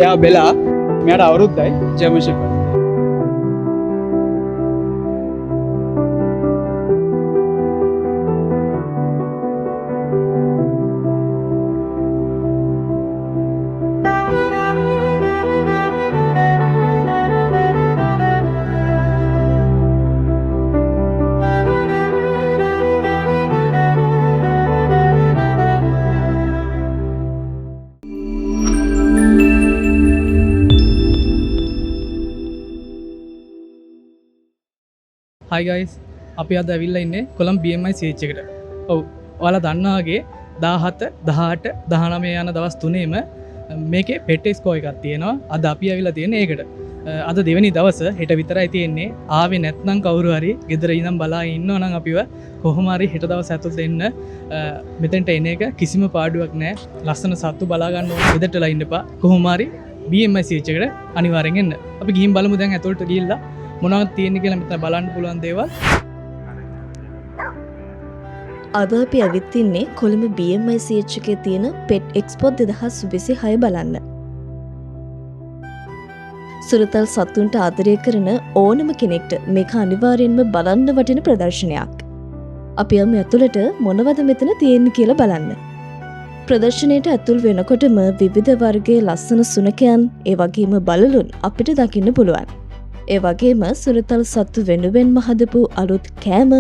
එයා බෙලා මෙයාට අවුරුද්දයි German ෂෙපර්ඩ්. Hi guys, අපි අද ඇවිල්ලා ඉන්නේ කොළඹ BMI CH එකට. ඔව්, ඔයාලා දන්නා වගේ 17, 18, 19 යන දවස් තුනේම මේකේ පෙට් එක්ස්පෝ එකක් තියෙනවා. අද අපි ඇවිල්ලා තියෙන්නේ ඒකට. අද දෙවෙනි දවස හෙට විතරයි තියෙන්නේ. ආවේ නැත්නම් කවුරු හරි ගෙදර ඉඳන් බලා ඉන්නවා නම් අපිව කොහොම හරි හෙට දවස් ඇතුළත එන්න මෙතෙන්ට එන එක කිසිම පාඩුවක් නැහැ. ලස්සන සත්තු බලා ගන්න ඕන ගෙදරටලා ඉන්න එපා. කොහොම හරි BMI CH එකට අනිවාර්යෙන් එන්න. අපි ගිහින් බලමු දැන් ඇතුළට ගිහිල්ලා මොනවද තියෙන්නේ කියලා මෙතන බලන්න පුළුවන් දේවල්. අද අපි ඇවිත් ඉන්නේ කොළඹ BMI CH එකේ තියෙන පෙට් එක්ස්පෝ 2026 බලන්න. සුරතල් සතුන්ට ආදරය කරන ඕනම කෙනෙක්ට මේක අනිවාර්යෙන්ම බලන්න වටින ප්‍රදර්ශනයක්. අපි යමු ඇතුළට මොනවද මෙතන තියෙන්නේ කියලා බලන්න. ප්‍රදර්ශනයට ඇතුල් වෙනකොටම විවිධ වර්ගයේ ලස්සන සුනකයන්, ඒ වගේම බලලුන් අපිට දකින්න පුළුවන්. ඒ වගේම සුරතල් සත්තු වෙනුවෙන්ම හදපු අලුත් කෑම,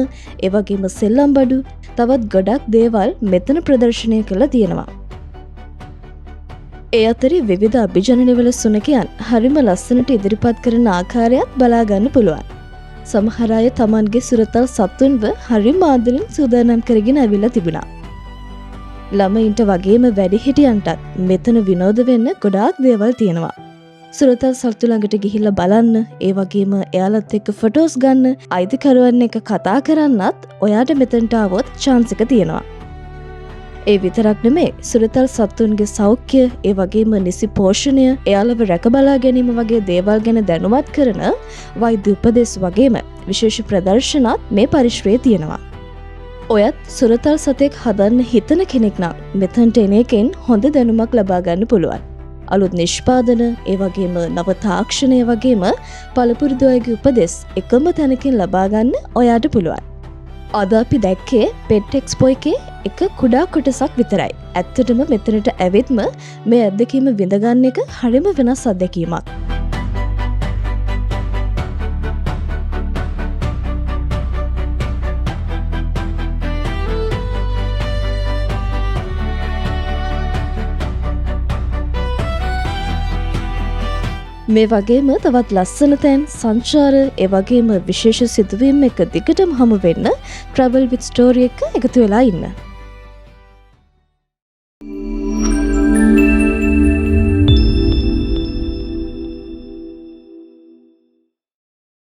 ඒ වගේම සෙල්ලම් බඩු, තවත් ගොඩක් දේවල් මෙතන ප්‍රදර්ශනය කරලා තියෙනවා. ඒ අතරේ විවිධ අභිජනනවල සුනකයන් හරිම ලස්සනට ඉදිරිපත් කරන ආකාරයක් බලා ගන්න පුළුවන්. සමහර අය තමන්ගේ සුරතල් සත්තුන්ව හරිම ආදරෙන් සූදානම් කරගෙන ඇවිල්ලා තිබුණා. ළමයින්ට වගේම වැඩිහිටියන්ටත් මෙතන විනෝද වෙන්න ගොඩාක් දේවල් තියෙනවා. සුරතල් සත්තු ළඟට ගිහිල්ලා බලන්න, ඒ වගේම එයාලත් එක්ක ෆොටෝස් ගන්න, අයිතිකරුවන් එක්ක කතා කරන්නත් ඔයාට මෙතනට ආවොත් chance එක තියෙනවා. ඒ විතරක් නෙමෙයි, සුරතල් සත්තුන්ගේ සෞඛ්‍ය, ඒ වගේම නිසි පෝෂණය, එයාලව රැක බලා ගැනීම වගේ දේවල් ගැන දැනුවත් කරන වෛද්‍ය උපදෙස් වගේම විශේෂ ප්‍රදර්ශනත් මේ පරිශ්‍රයේ තියෙනවා. ඔයත් සුරතල් සතෙක් හදන්න හිතන කෙනෙක් නම් මෙතනට එන එකෙන් හොඳ දැනුමක් ලබා ගන්න පුළුවන්. අලුත් නිෂ්පාදන, ඒ වගේම නව තාක්ෂණය වගේම පළපුරුදු අයගේ උපදෙස් එකම තැනකින් ලබා ගන්න ඔයාට පුළුවන්. අද අපි දැක්කේ පෙට් එක්ස්පෝ එකේ එක කුඩා කොටසක් විතරයි. ඇත්තටම මෙතනට ඇවිත්ම මේ අත්දැකීම විඳ ගන්න එක හරිම වෙනස් අත්දැකීමක්. මේ වගේම තවත් ලස්සන තැන්, සංචාර, ඒ වගේම විශේෂ සිදුවීම් එක දිගටම හමු වෙන්න Travel with Story එක එකතු වෙලා ඉන්න.